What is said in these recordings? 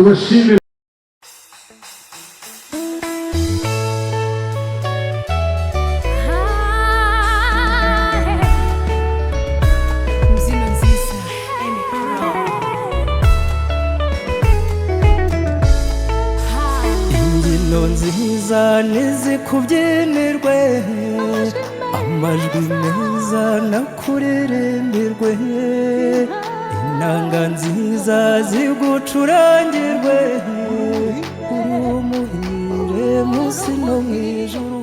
tubashimire. nziza nizikubyinirwe amajwi meza nakuririmbirwe inanga nziza zigucurangirwe uri umuhire munsi no mwijuru.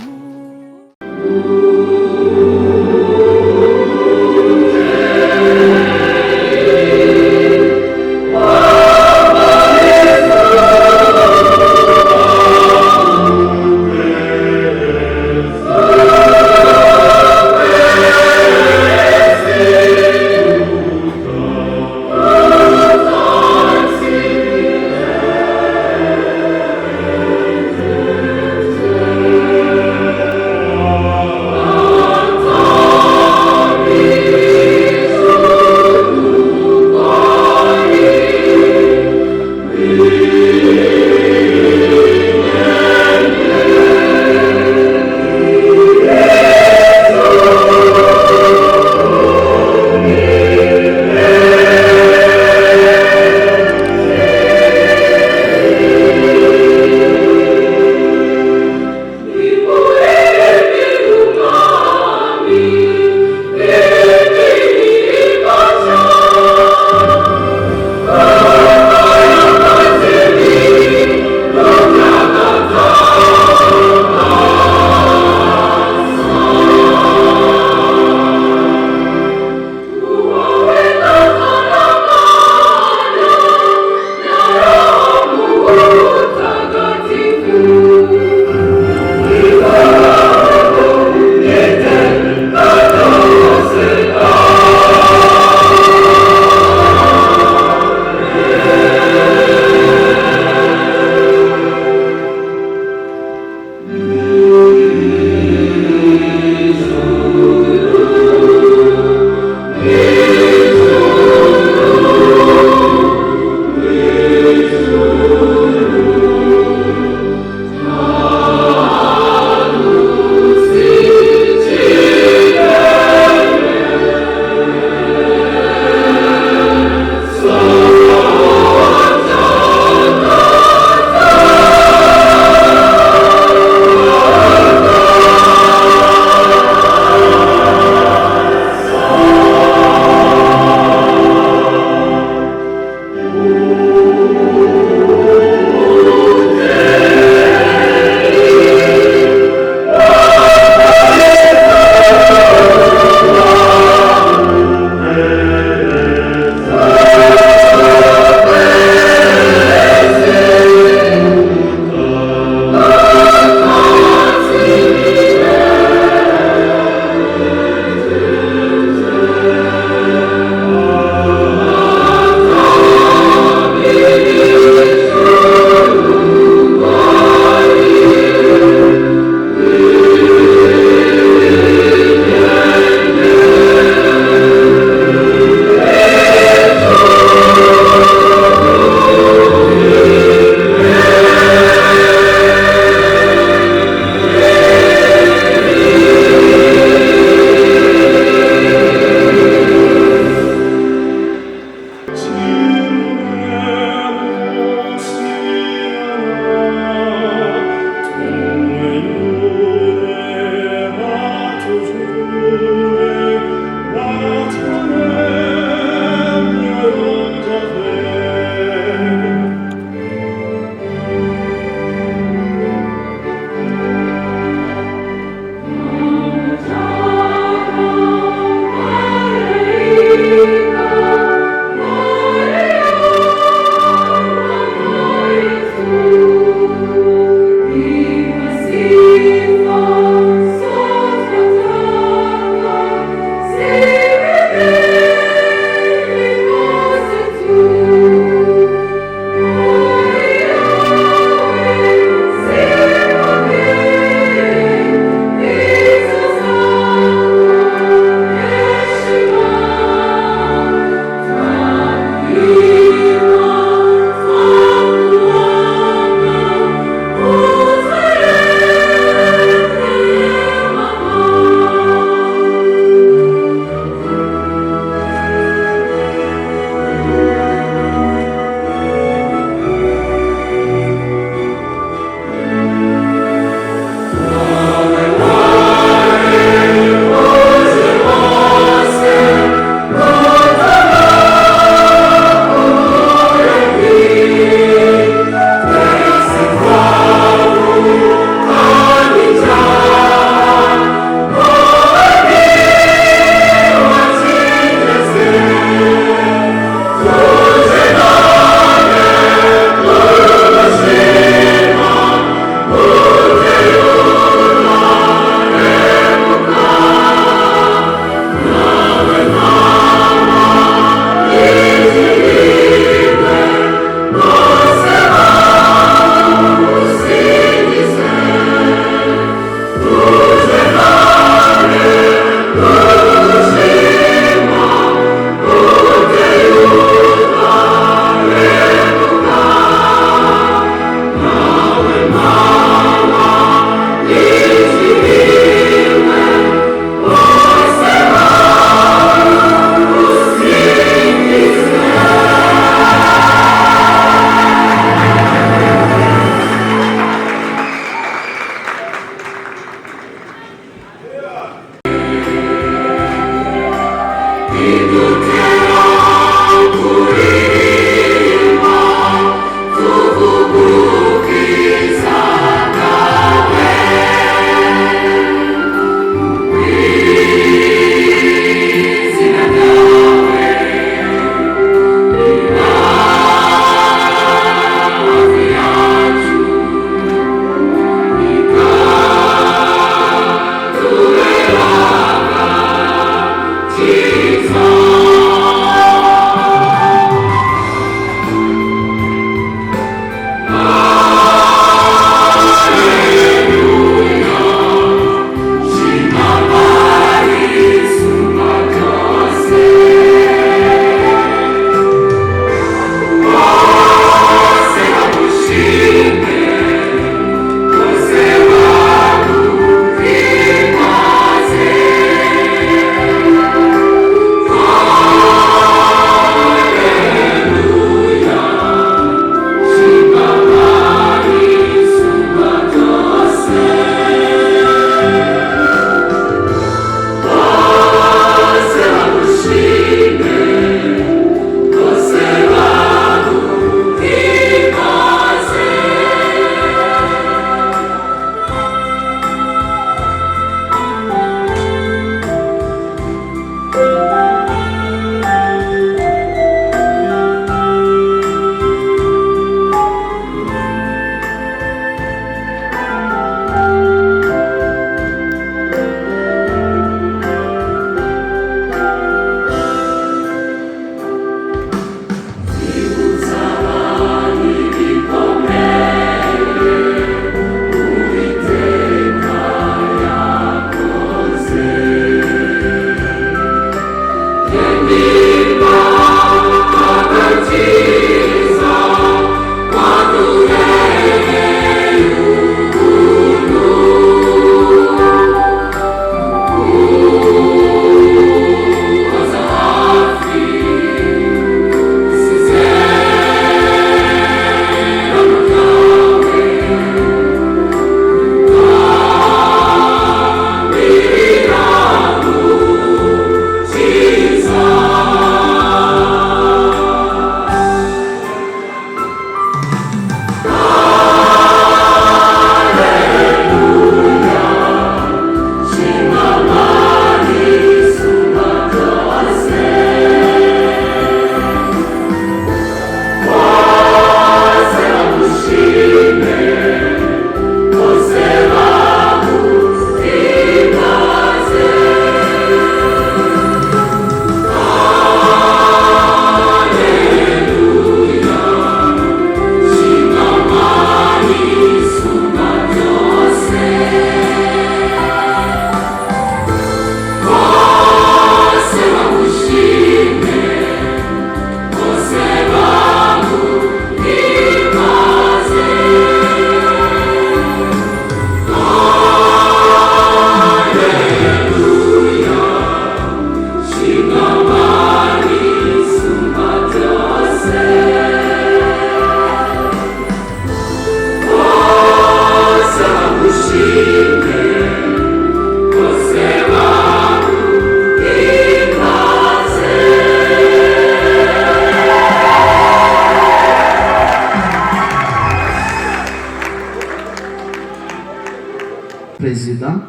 Perezida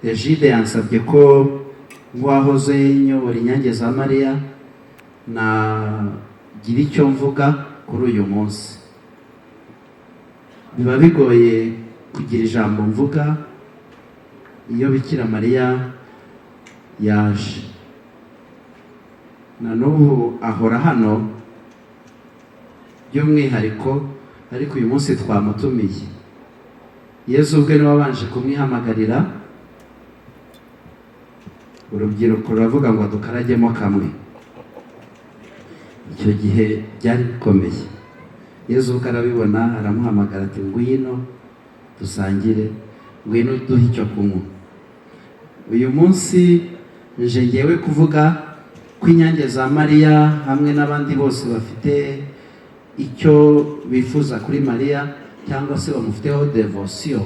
Egide yansabye ko nk'uwahoze nyobora Inyange za Mariya nagira icyo mvuga kuri uyu munsi. Biba bigoye kugira ijambo mvuga iyo Bikira Mariya yaje. Na n'ubu ahora hano by'umwihariko, ariko uyu munsi twamutumiye. Yesu ubwe niwe wabanje kumwihamagarira, urubyiruko ruravuga ngo dukaragemo kamwe. Icyo gihe byari bikomeye. Yesu ubwe arabibona, aramuhamagara ati ngwino dusangire, ngwino duhe icyo kunywa. Uyu munsi nje ngewe kuvuga ko Inyange za Mariya hamwe n'abandi bose bafite icyo bifuza kuri Mariya cyangwa se bamufiteho devotion,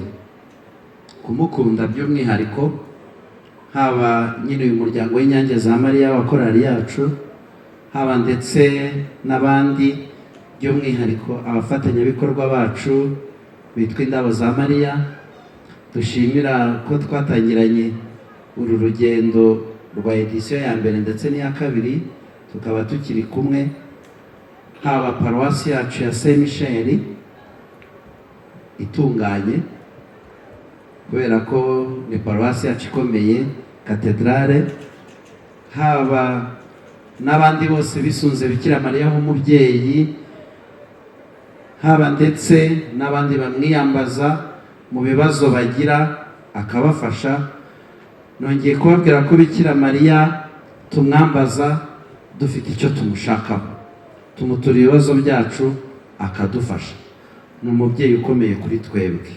kumukunda by'umwihariko, haba nyine uyu muryango w'Inyange za Mariya wa korali yacu, haba ndetse n'abandi by'umwihariko abafatanyabikorwa bacu bitwa Indabo za Mariya. Dushimira ko twatangiranye uru rugendo rwa edisiyo ya mbere ndetse n'iya kabiri, tukaba tukiri kumwe, haba paruwasi yacu ya Saint Michel itunganye, kubera ko ni paruwasi yacu ikomeye, katedrale, haba n'abandi bose bisunze Bikira Mariya nk'umubyeyi, haba ndetse n'abandi bamwiyambaza mu bibazo bagira akabafasha. Nongeye kubabwira ko Bikira Mariya tumwambaza dufite icyo tumushakaho, tumutura ibibazo byacu akadufasha. Ni umubyeyi ukomeye kuri twebwe.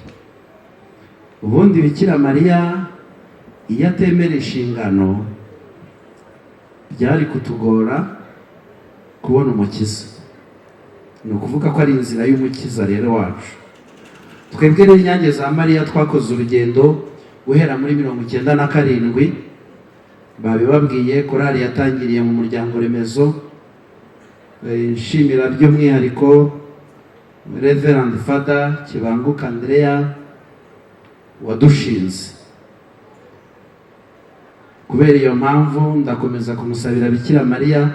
Ubundi Bikira Mariya iyo atemera inshingano byari kutugora kubona umukiza. Ni ukuvuga ko ari inzira y'umukiza rero wacu. Twebwe rero Inyange za Mariya twakoze urugendo guhera muri 97. Babibabwiye, korali yatangiriye mu muryango remezo. Nshimira by'umwihariko Reverend Father Kibanguka Andrea wadushinze. Kubera iyo mpamvu ndakomeza kumusabira Bikira Mariya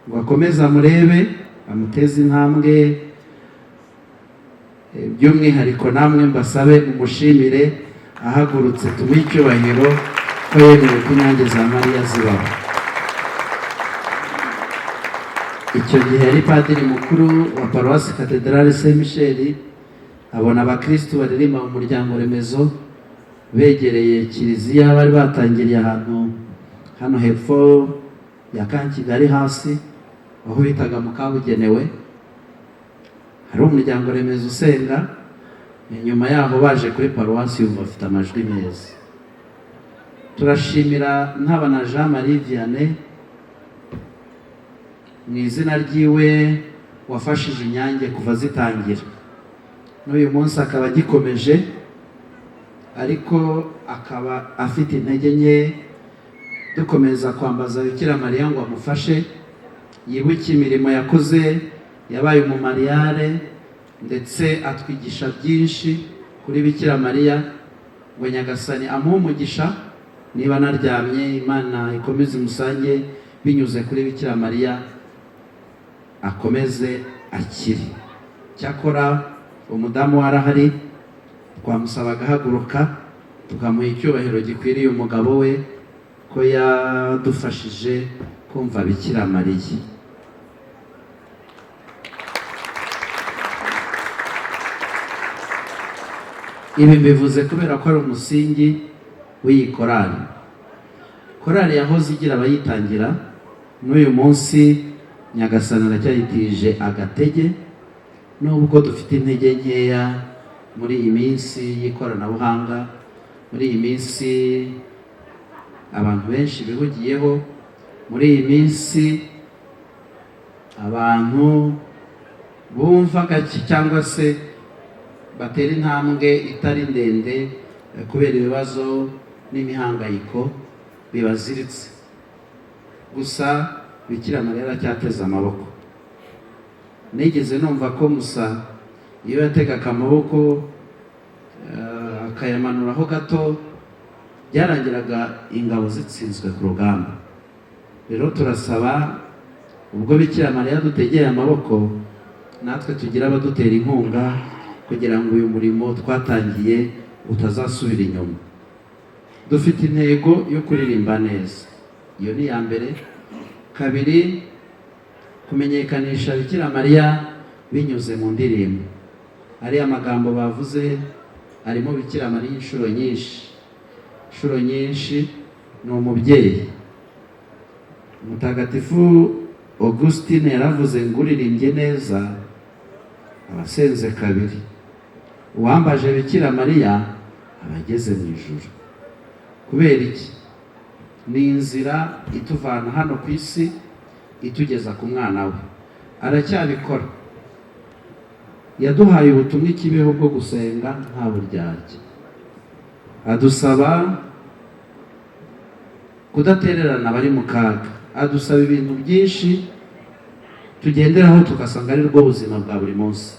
ngo akomeze amurebe, amuteze intambwe. By'umwihariko namwe mbasabe umushimire, ahagurutse tumuhe icyubahiro ko yemewe ko Inyange za Mariya zibaho. Icyo gihe yari padiri mukuru wa paruwasi katedrale Saint Michel, abona abakristu baririmba mu muryango remezo begereye kiliziya, bari batangiriye ahantu hano hepfo ya Kigali hasi aho bitaga mu Kabugenewe. Hari umuryango remezo usenga, nyuma yaho baje kuri paruwasi yumva afite amajwi meza. Turashimira Ntabana Jean Marie Vianney mu izina ryiwe wafashije Inyange kuva zitangira, n'uyu munsi akaba agikomeje, ariko akaba afite intege nke. Dukomeza kwambaza Bikira Mariya ngo amufashe, yibuke imirimo yakoze, yabaye umumariyare, ndetse atwigisha byinshi kuri Bikira Mariya. Ngo Nyagasani amuhe umugisha, niba naryamye Imana ikomeze umusange binyuze kuri Bikira Mariya, akomeze akiri. Cyakora umudamu warahari, twamusaba agahaguruka tukamuha icyubahiro gikwiriye umugabo we ko yadufashije kumva Bikira Mariya. Ibi mbivuze kubera ko ari umusingi w'iyi korali. Korali yahoze igira abayitangira, n'uyu munsi Nyagasani aracyayitije agatege, nubwo dufite intege nkeya muri iyi minsi y'ikoranabuhanga, muri iyi minsi abantu benshi bihugiyeho, muri iyi minsi abantu bumva gake cyangwa se batera intambwe itari ndende kubera ibibazo n'imihangayiko bibaziritse. Gusa Bikira Mariya aracyateze amaboko. Nigeze numva ko Musa iyo yategaga amaboko akayamanuraho gato byarangiraga ingabo zitsinzwe ku rugamba. Rero turasaba ubwo Bikira Mariya dutegeye amaboko, natwe tugira abadutera inkunga kugira ngo uyu murimo twatangiye utazasubira inyuma. Dufite intego yo kuririmba neza, iyo ni iya mbere. Kabiri, kumenyekanisha Bikira Mariya binyuze mu ndirimbo. Ariya magambo bavuze arimo Bikira Mariya inshuro nyinshi. Inshuro nyinshi ni umubyeyi. Mutagatifu Augustine yaravuze ngo uririmbye neza abasenze kabiri. Uwambaje Bikira Mariya abageze mu ijuru. Kubera iki? Ni inzira ituvana hano ku isi itugeza ku mwana we. Aracyabikora. Yaduhaye ubutumwa ikibeho bwo gusenga nta buryarya. Adusaba kudatererana abari mu kaga. Adusaba ibintu byinshi tugenderaho tugasanga ari rwo buzima bwa buri munsi.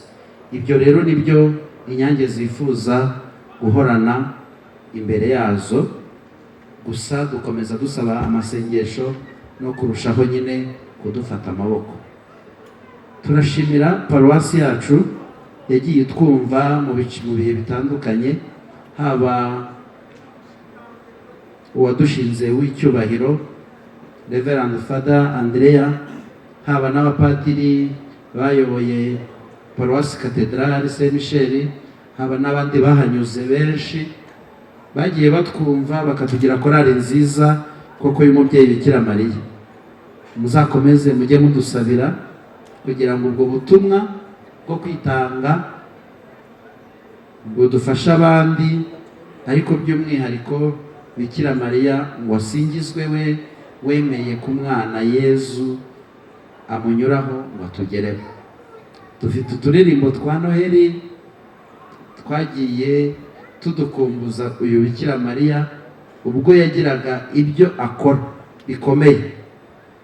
Ibyo rero nibyo Inyange zifuza guhorana imbere yazo. Gusa dukomeza dusaba amasengesho no kurushaho nyine kudufata amaboko. Turashimira paruwasi yacu yagiye twumva mu bihe bitandukanye, haba uwadushinze w'icyubahiro Reverend Father Andrea, haba n'abapadiri bayoboye paruwasi Cathedrale Saint Michel, haba n'abandi bahanyuze benshi bagiye batwumva bakatugira korali nziza koko y'umubyeyi Bikira Mariya. Muzakomeze mujye mudusabira kugira ngo ubwo butumwa bwo kwitanga ngo dufashe abandi, ariko by'umwihariko Bikira Mariya ngo asingizwe we wemeye ku mwana Yezu amunyuraho ngo atugereho. Dufite uturirimbo twa Noheli twagiye tudukumbuza uyu Bikira Mariya ubwo yagiraga ibyo akora bikomeye.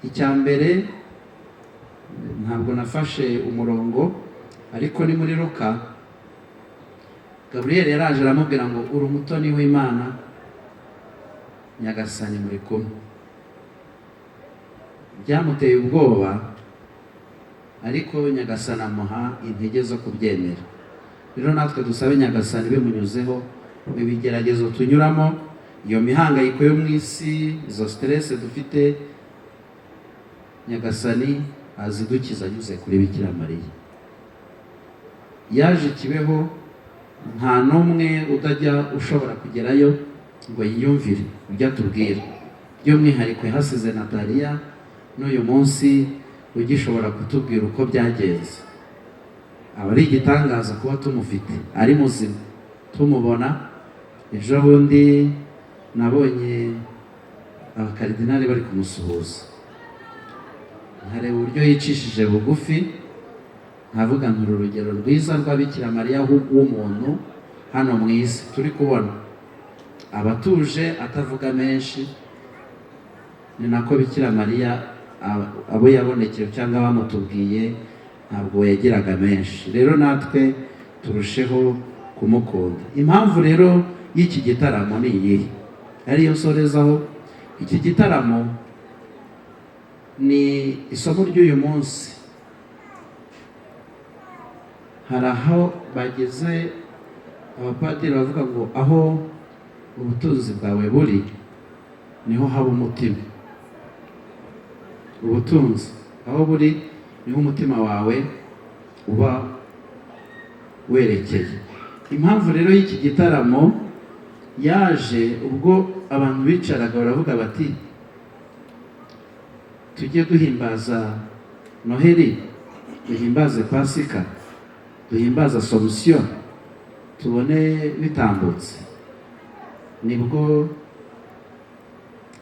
Icya mbere ntabwo nafashe umurongo, ariko ni muri Luka. Gabriel yaraje aramubwira ngo uri umutoni w'Imana, Nyagasani muri kumwe. Byamuteye ubwoba, ariko Nyagasani amuha intege zo kubyemera. Rero natwe dusabe Nyagasani bimunyuzeho mu bigeragezo tunyuramo, iyo mihangayiko yo mu isi, izo stress dufite, Nyagasani azidukiza anyuze kuri Bikira Mariya. Yaje Kibeho, nta n'umwe utajya ushobora kugerayo ngo yiyumvire ibyo atubwira. By'umwihariko yahasize Nataliya, n'uyu munsi ugishobora kutubwira uko byagenze. Aba ari igitangaza kuba tumufite ari muzima tumubona. Ejo bundi nabonye abakaridinali bari kumusuhuza, nkareba uburyo yicishije bugufi, nkavuga nturu urugero rwiza rwa Bikira Mariya w'umuntu hano mu isi turi kubona. Abatuje atavuga menshi, ni nako Bikira Mariya abo yabonekeye cyangwa bamutubwiye ntabwo yagiraga menshi. Rero natwe turusheho kumukunda. Impamvu rero y'iki gitaramo ni iyihe, ariyo nsorezaho. Iki gitaramo ni isomo ry'uyu munsi. Hari aho bageze abapadiri bavuga ngo aho ubutunzi bwawe buri niho haba umutima. Ubutunzi aho buri niho umutima wawe uba werekeye. Impamvu rero y'iki gitaramo yaje ubwo abantu bicaraga baravuga bati tujye duhimbaza Noheli, duhimbaze Pasika, duhimbaza Assomption, tubone bitambutse. Nibwo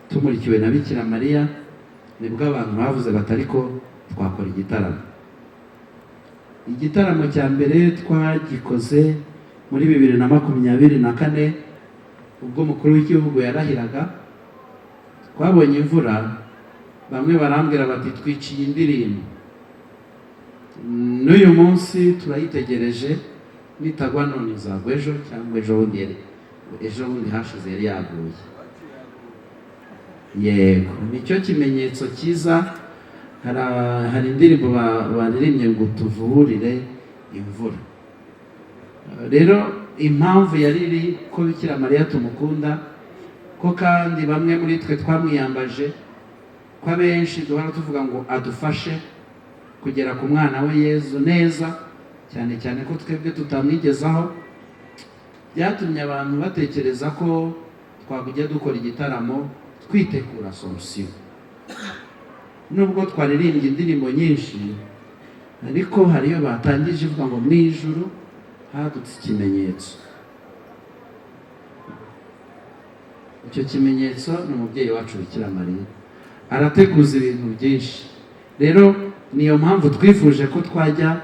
tumurikiwe na Bikira Mariya, nibwo abantu bavuze batari ko twakora igitaramo. Igitaramo cya mbere twagikoze muri 2024 ubwo mukuru w'igihugu yarahiraga, twabonye imvura, bamwe barambwira bati twiciye indirimbo. N'uyu munsi turayitegereje, nitagwa none izagwa ejo cyangwa ejo bundi hashize yari yaguye. Yego, nicyo kimenyetso cyiza. Hari indirimbo baririmbye ngo tuvuburire imvura. Rero impamvu yari iri ko Bikira Mariya tumukunda, ko kandi bamwe muri twe twamwiyambaje, ko abenshi duhora tuvuga ngo adufashe kugera ku mwana we Yezu neza, cyane cyane ko twebwe tutamwigezaho. Byatumye abantu batekereza ko twakujya dukora igitaramo twitegura Asomusiyo. Nubwo twaririmbye indirimbo nyinshi, ariko hariyo batangije ivuga ngo mu ijuru hadutse ikimenyetso. Icyo kimenyetso ni umubyeyi wacu Bikira Mariya, arateguza ibintu byinshi. Rero niyo mpamvu twifuje ko twajya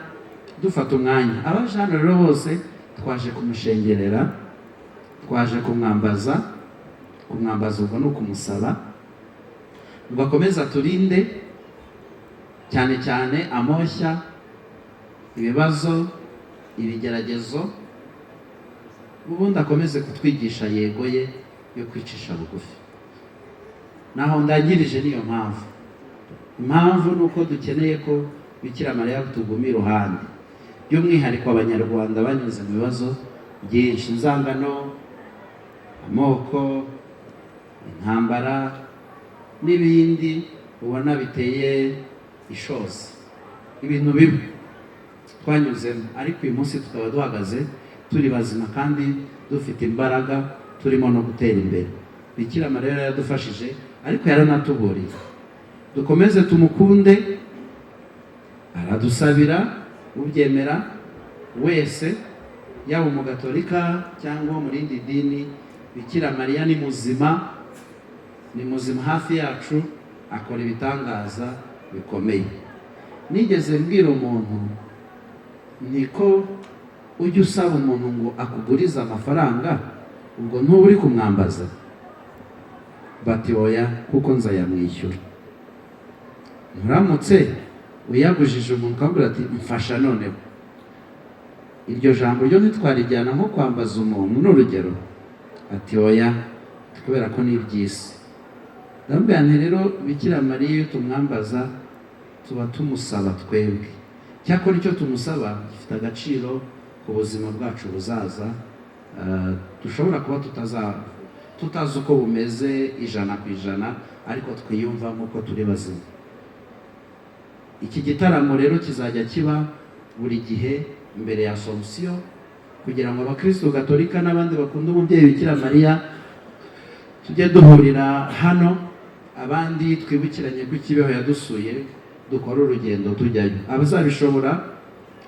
dufata umwanya. Abajana rero bose twaje kumushengerera, twaje kumwambaza ubwo ni ukumusaba ngo akomeze aturinde cyane cyane amoshya, ibibazo, ibigeragezo, ubundi akomeze kutwigisha yego ye yo kwicisha bugufi. Naho ndangirije niyo impamvu ni uko dukeneye ko Bikira Mariya tuguma iruhande, by'umwihariko abanyarwanda banyuze mu bibazo byinshi, inzangano, amoko, intambara n'ibindi ubona biteye ishozi, ibintu bibi twanyuzemo. Ariko uyu munsi tukaba duhagaze turi bazima kandi dufite imbaraga, turimo no gutera imbere. Bikira Mariya yaradufashije, ariko yaranatuburiye. Dukomeze tumukunde, aradusabira, ubyemera wese, yaba umugatolika cyangwa mu rindi dini. Bikira Mariya ni muzima hafi yacu, akora ibitangaza bikomeye. Nigeze mbwira umuntu niko ujya usaba umuntu ngo akugurize amafaranga, ubwo ntuba uri kumwambaza? Bati oya, kuko nzayamwishyura. Muramutse uyagujije umuntu ukabwira ati mfasha noneho, iryo jambo ryo ntitwarijyana nko kwambaza umuntu n'urugero? Ati oya, kubera ko ni iby'isi. Ndabwira nti rero Bikira Mariya iyo tumwambaza tuba tumusaba twebwe, cyakora icyo tumusaba gifite agaciro ku buzima bwacu buzaza. Dushobora kuba tutazi uko bumeze 100%, ariko twiyumvamo ko turi bazima. Iki gitaramo rero kizajya kiba buri gihe mbere ya Asomusiyo, kugira ngo abakristo gatolika n'abandi bakunda umubyeyi Bikira Mariya tujye duhurira hano, abandi twibukiranye ko Kibeho yadusuye, dukora urugendo tujyayo. Abazabishobora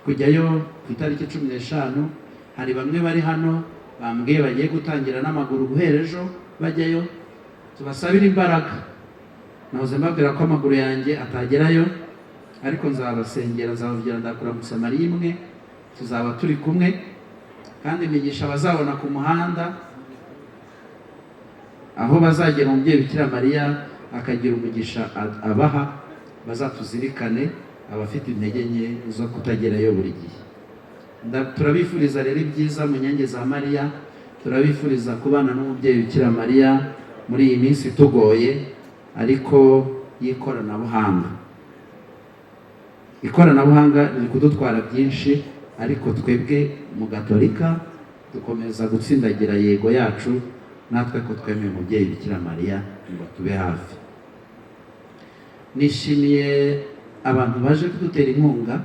kujyayo ku itariki 15, hari bamwe bari hano bambwiye bagiye gutangira n'amaguru guhera ejo bajyayo, tubasabira imbaraga. Nahoze mbabwira ko amaguru yanjye atagerayo, ariko nzabasengera, nzabavugira ndakuramutsa Mariya imwe, tuzaba turi kumwe, kandi imigisha bazabona ku muhanda aho bazagera umubyeyi Bikira Mariya akagira umugisha abaha, bazatuzirikane abafite intege nke zo kutagerayo buri gihe. Turabifuriza rero ibyiza mu nyange za Mariya, turabifuriza kubana n'umubyeyi Bikira Mariya muri iyi minsi tugoye ariko y'ikoranabuhanga. Ikoranabuhanga riri kudutwara byinshi, ariko twebwe mu gatolika dukomeza gutsindagira yego yacu, natwe ko twemeye umubyeyi Bikira Mariya ngo tube hafi. Nishimiye abantu baje kudutera inkunga.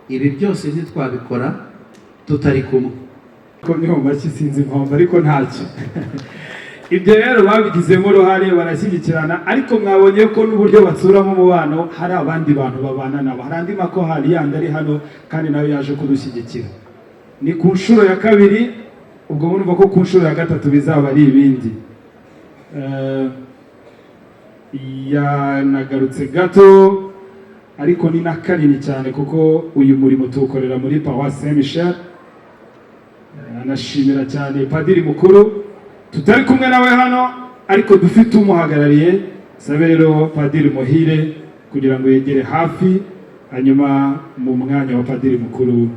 Ibi byose ntitwabikora tutari kumwe. Ko niho mashyi sinzi impamvu, ariko ntacyo. Ibyo rero babigizemo uruhare, barashyigikirana, ariko mwabonye ko n'uburyo batsuramo umubano hari abandi bantu babana nabo. Hari andi makorali yandi ari hano kandi nawe yaje kudushyigikira. Ni ku nshuro ya 2, ubwo murumva ko ku nshuro ya 3 bizaba ari ibindi. Yanagarutse gato, ariko ni na kanini cyane kuko uyu murimo tuwukorera muri Paroisse Saint Michel. Anashimira cyane Padiri mukuru tutari kumwe nawe hano ariko dufite umuhagarariye. Sabe rero Padiri Muhire kugira ngo yegere hafi, hanyuma mu mwanya wa Padiri mukuru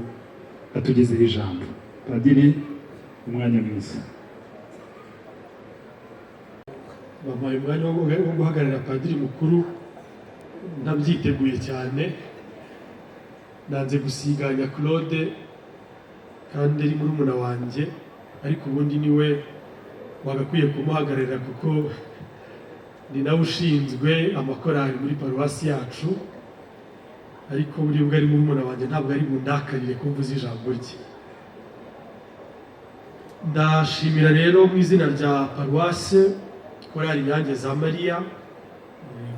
atugezeho ijambo. Padiri, umwanya mwiza. Bampaye umwanya wo guhagararira Padiri mukuru, ntabyiteguye cyane, nanze gusiganya Claude kandi ari murumuna wanjye, ariko ubundi niwe wagakwiye kumuhagararira kuko ni nawe ushinzwe amakorali muri paruwasi yacu, ariko buri bwo ari murumuna wanjye ntabwo ari bundakarire kumvuza ijambo rye. Ndashimira rero mu izina rya paruwasi korali Inyange za Mariya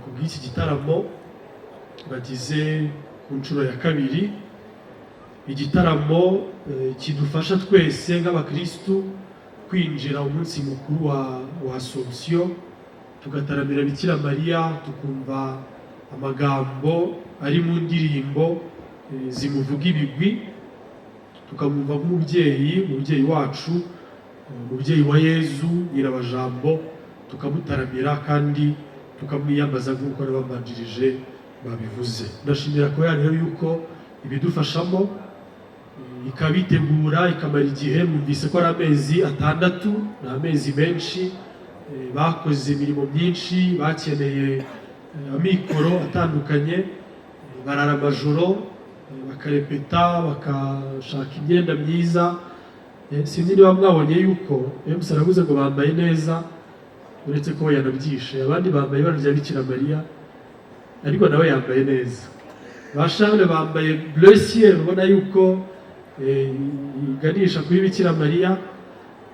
ku bw'iki gitaramo bagize ku nshuro ya kabiri, igitaramo kidufasha twese nk'abakristu kwinjira umunsi mukuru wa Assomption, tugataramira Bikira Mariya, tukumva amagambo ari mu ndirimbo zimuvuga ibigwi, tukamwumva nk'umubyeyi wacu, umubyeyi wa Yezu Nyirabajambo, tukamutaramira kandi tukamwiyambaza nk'uko n'ababanjirije babivuze. Ndashimira ko rero yuko ibidufashamo ikabitegura ikamara igihe, mwumvise ko ari amezi 6, ni amezi menshi, bakoze imirimo myinshi, bakeneye amikoro atandukanye, barara amajoro, bakarepeta, bakashaka imyenda myiza. Sinzi niba mwabonye yuko aravuze ngo bambaye neza, uretse ko yanabyishe, abandi bambaye ibara rya Bikira Mariya ariko nawe yambaye neza. Ba Charles bambaye bleu ciel, ubona yuko iganisha kuri Bikira Mariya.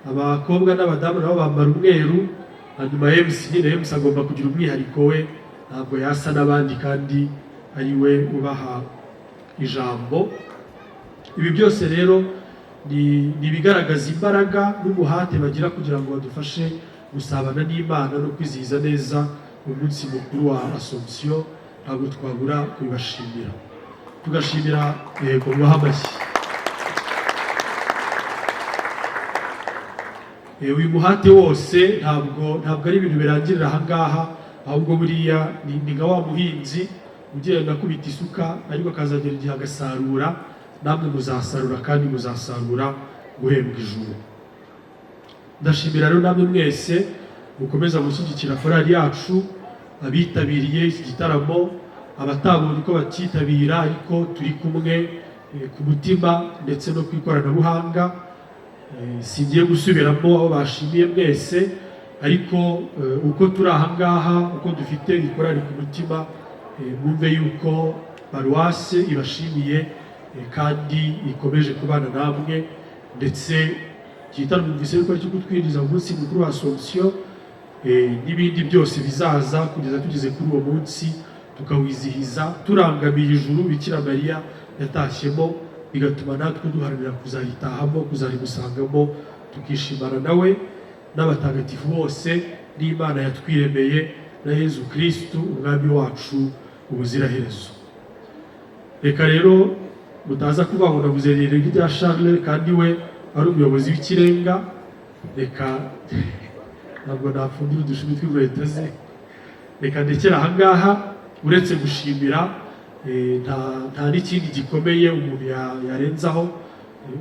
Abakobwa n'abadamu nabo bambara umweru, hanyuma MC agomba kugira umwihariko we, ntabwo yasa n'abandi kandi ari we ubaha ijambo. Ibi byose rero ni ibigaragaza imbaraga n'umuhate bagira kugira ngo badufashe gusabana n'Imana no kwizihiza neza umunsi mukuru wa Assomption. Ntabwo twabura kubibashimira, tugashimira yego mubaha amashyi. Uyu muhate wose ntabwo ari ibintu birangirira ahangaha, ahubwo buriya ni nka wa muhinzi ugenda akubita isuka ariko akazagera igihe agasarura. Namwe muzasarura kandi muzasarura guhembwa ijuru. Ndashimira rero namwe mwese mukomeza gushyigikira korali yacu, abitabiriye iki gitaramo, abatabonye uko bakitabira ariko turi kumwe ku mutima ndetse no ku ikoranabuhanga. Singiye gusubiramo aho bashimiye mwese, ariko uko turi ahangaha, uko dufite ikorali ku mutima, mwumve yuko paruwase ibashimiye kandi ikomeje kubana namwe, ndetse igitaramo mwumvise yuko ari cyo kutwinjiza mu munsi mukuru wa Assomption, n'ibindi byose bizaza kugeza tugeze kuri uwo munsi tukawizihiza turangamiye ijuru Bikira Mariya yatashyemo, bigatuma natwe duharanira kuzaritahamo, kuzarimusangamo, tukishimana nawe n'abatagatifu bose n'Imana yatwiremeye na Yezu Kristu umwami wacu ubuziraherezo. Reka rero mutaza kuvuga ngo navuze rya Charles kandi we ari umuyobozi w'ikirenga, reka ntabwo nafundira udushumi tw'inkweto ze, reka ndekera ahangaha. Uretse gushimira, nta n'ikindi gikomeye umuntu yarenzaho,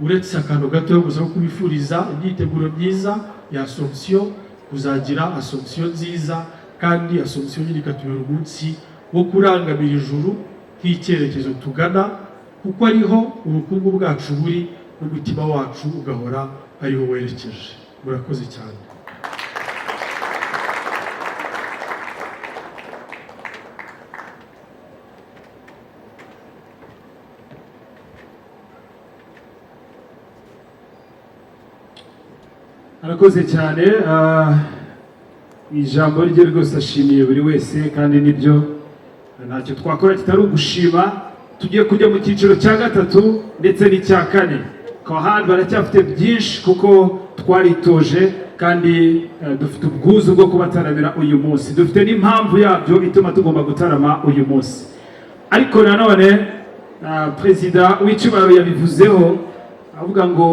uretse akantu gato yo gusa kubifuriza imyiteguro myiza ya Assomption, kuzagira Assomption nziza, kandi Assomption nyine ikatubera umunsi wo kurangamira ijuru nk'icyerekezo tugana, kuko ariho ubukungu bwacu buri n'umutima wacu ugahora ariho werekeje. Murakoze cyane. Arakoze cyane. Ijambo rye rwose ashimiye buri wese, kandi nibyo ntacyo twakora kitari ugushima. Tugiye kujya mu cyiciro cya 3 ndetse n'icya 4. Kohani baracyafite byinshi kuko twaritoje kandi dufite ubwuzu bwo kubataramira uyu munsi, dufite n'impamvu yabyo ituma tugomba gutarama uyu munsi. Ariko nanone Perezida w'icyubahiro yabivuzeho avuga ngo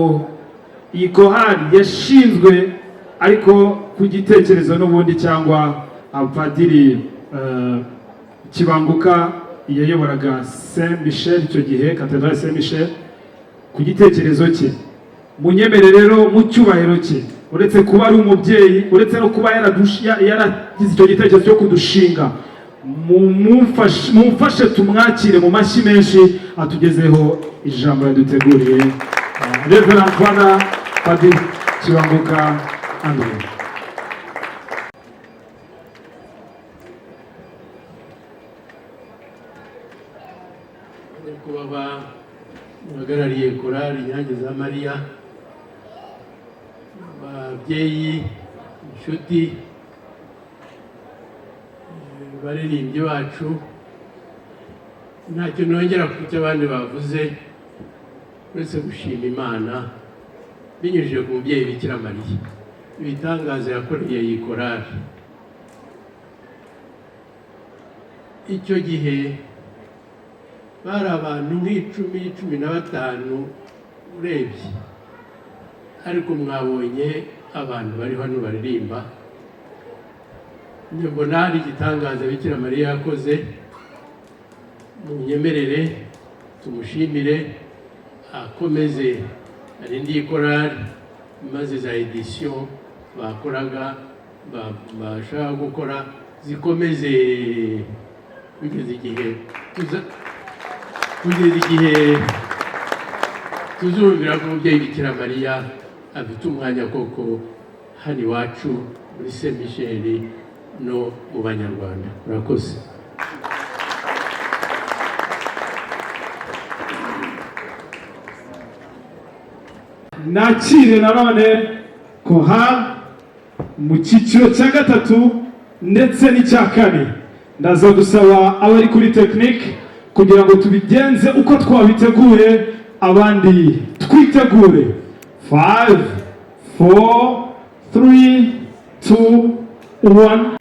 iyi kohani yashinzwe ariko ku gitekerezo n'ubundi cyangwa abapadiri Kibanguka yayoboraga Saint Michel icyo gihe Cathedrale Saint Michel, ku gitekerezo cye munyemere rero mu cyubahiro cye, uretse kuba ari umubyeyi, uretse no kuba yaragize icyo gitekerezo cyo kudushinga, mumfashe tumwakire mu mashyi menshi atugezeho ijambo yaduteguriye. Reverend Father Padiri Kibanguka Andrew. Nyakubahwa muhagarariye korali Inyange za Mariya, ababyeyi, inshuti, baririmbyi bacu, ntacyo nongera ku cyo abandi bavuze uretse gushima Imana binyujije ku mubyeyi Bikira Mariya, ibitangaza yakoreye iyi korali. Icyo gihe bari abantu nk'10-15 urebye, ariko mwabonye abantu bari hano baririmba. Mbona hari igitangaza Bikira Mariya yakoze, munyemerere tumushimire, akomeze arindi korali, maze za edisiyo bakoraga bashaka gukora zikomeze kugeza igihe tuzumvira ko umubyeyi Bikira Mariya afite umwanya koko hano iwacu muri Saint Michel no mu Banyarwanda. Murakoze. Nakire nanone kohari mu cyiciro cya gatatu ndetse n'icya kane. Ndaza gusaba abari kuri tekinike kugira ngo tubigenze uko twabiteguye, abandi twitegure. 5 4 3 2 1.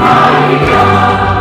Maria,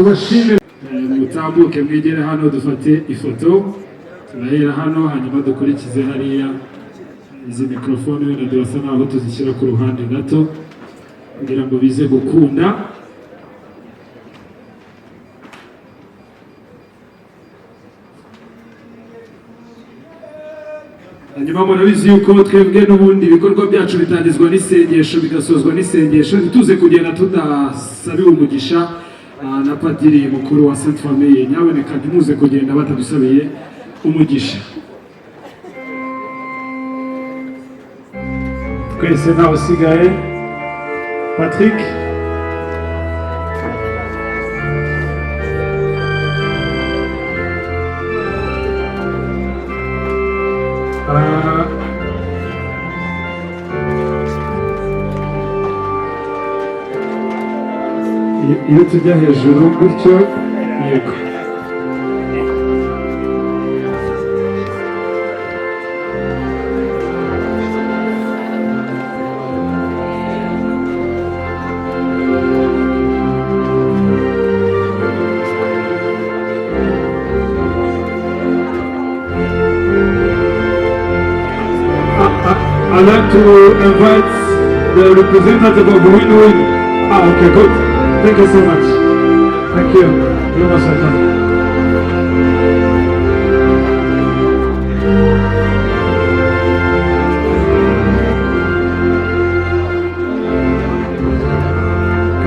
tubashime mutambuke mwegere hano dufate ifoto turahera hano hanyuma dukurikize hariya izi mikrofone wenda birasa naho tuzishyira ku ruhande gato kugira ngo bize gukunda. Hanyuma murabizi yuko twebwe n'ubundi ibikorwa byacu bitangizwa n'isengesho bigasozwa n'isengesho, ntituze kugenda tudasabiwe umugisha na padiri mukuru wa Sainte Famille. Nyaboneka ntimuze kugenda batadusabiye umugisha. Twese ntawe usigaye. Patrick iyo tujya hejuru gutyo yego. I'd like to invite the representative of Win-Win. Okay, good. Thank you so much. Thank you. You're most welcome.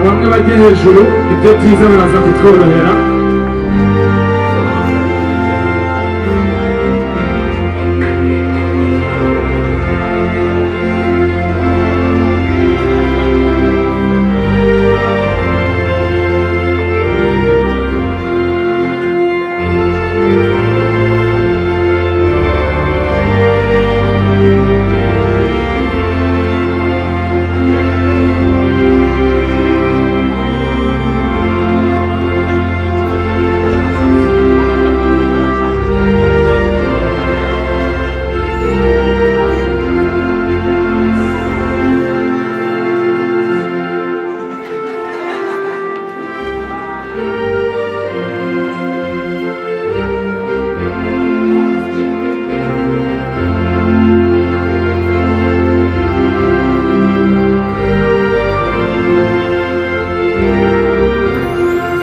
Bamwe bagiye hejuru ibyo byiza baraza kutworohera.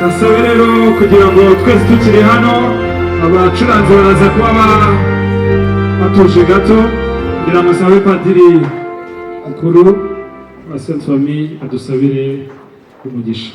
Kasabe rero kugira ngo twese tukiri hano abacuranzi baraza kuba batuje gato kugira ngo sabe padiri mukuru wa Sainte Famille adusabire umugisha.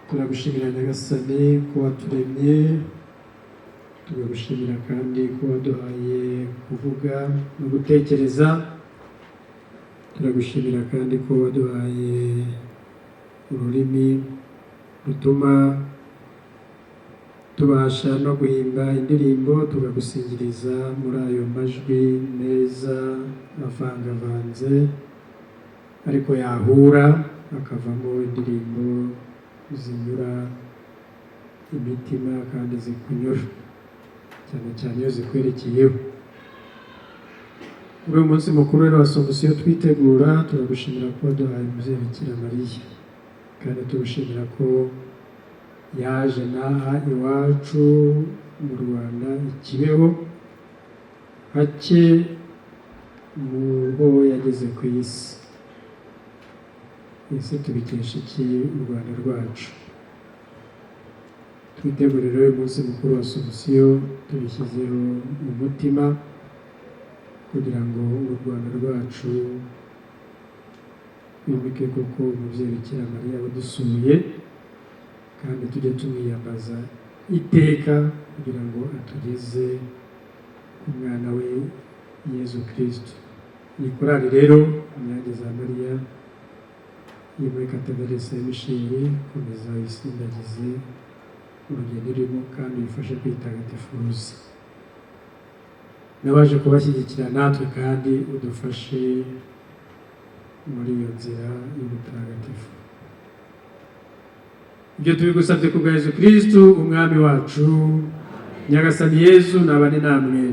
Turagushimira Nyagasani ko waturemye, tugagushimira kandi ko waduhaye kuvuga no gutekereza, turagushimira kandi ko waduhaye ururimi rutuma tubasha no guhimba indirimbo tugagusingiriza muri ayo majwi meza avangavanze ariko yahura akavamo indirimbo zinyura imitima kandi zikunyura cyane cyane iyo zikwerekeyeho. Muri uyu munsi mukuru rero wa Assomption twitegura, turagushimira ko waduhaye umubyeyi Bikira Mariya kandi tugushimira ko yaje n'aha iwacu mu Rwanda i Kibeho hake mu bo yageze ku isi. ese tubikesha iki u Rwanda rwacu? Twitegurire uyu munsi mukuru wa Asomusiyo tubishyizeho umutima kugira ngo u Rwanda rwacu twibuke koko umubyeyi Bikira Mariya wadusuye, kandi tujye tumwiyambaza iteka kugira ngo atugeze ku mwana we Yezu Kristo. Iyi korali rero Inyange za Mariya yo muri Katedrali Saint Michel, komeza isindagize urugendo urimo kandi bifashe kwitagatifuza. Nabaje kubashyigikira natwe kandi udufashe muri iyo nzira y'ubutagatifu. Ibyo tubigusabye ku bwa Yezu Kristo umwami wacu. Nyagasani Yezu nabane namwe.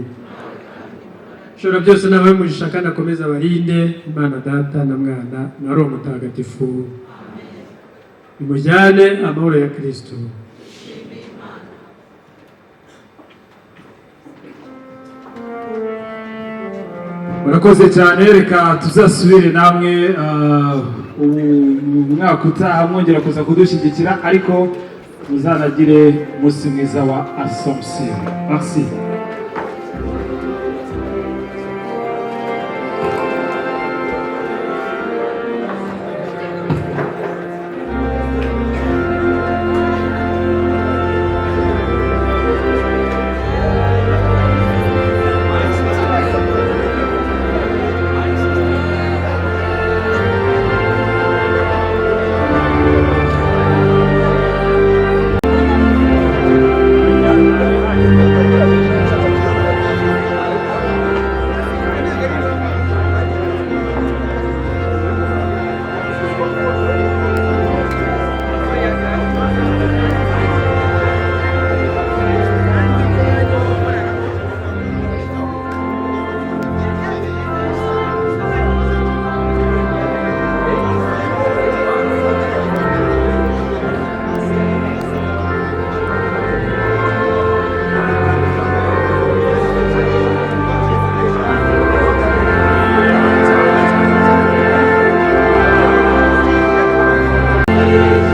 Shora byose nabahe umugisha kandi akomeza abarinde, Imana Data na Mwana na Roho Mutagatifu. Bimujyane amahoro ya Kristo. murakoze cyane. Reka tuzasubire namwe umwaka utaha mwongera kuza kudushyigikira, ariko muzanagire umunsi mwiza wa Assomption. Merci. Amen.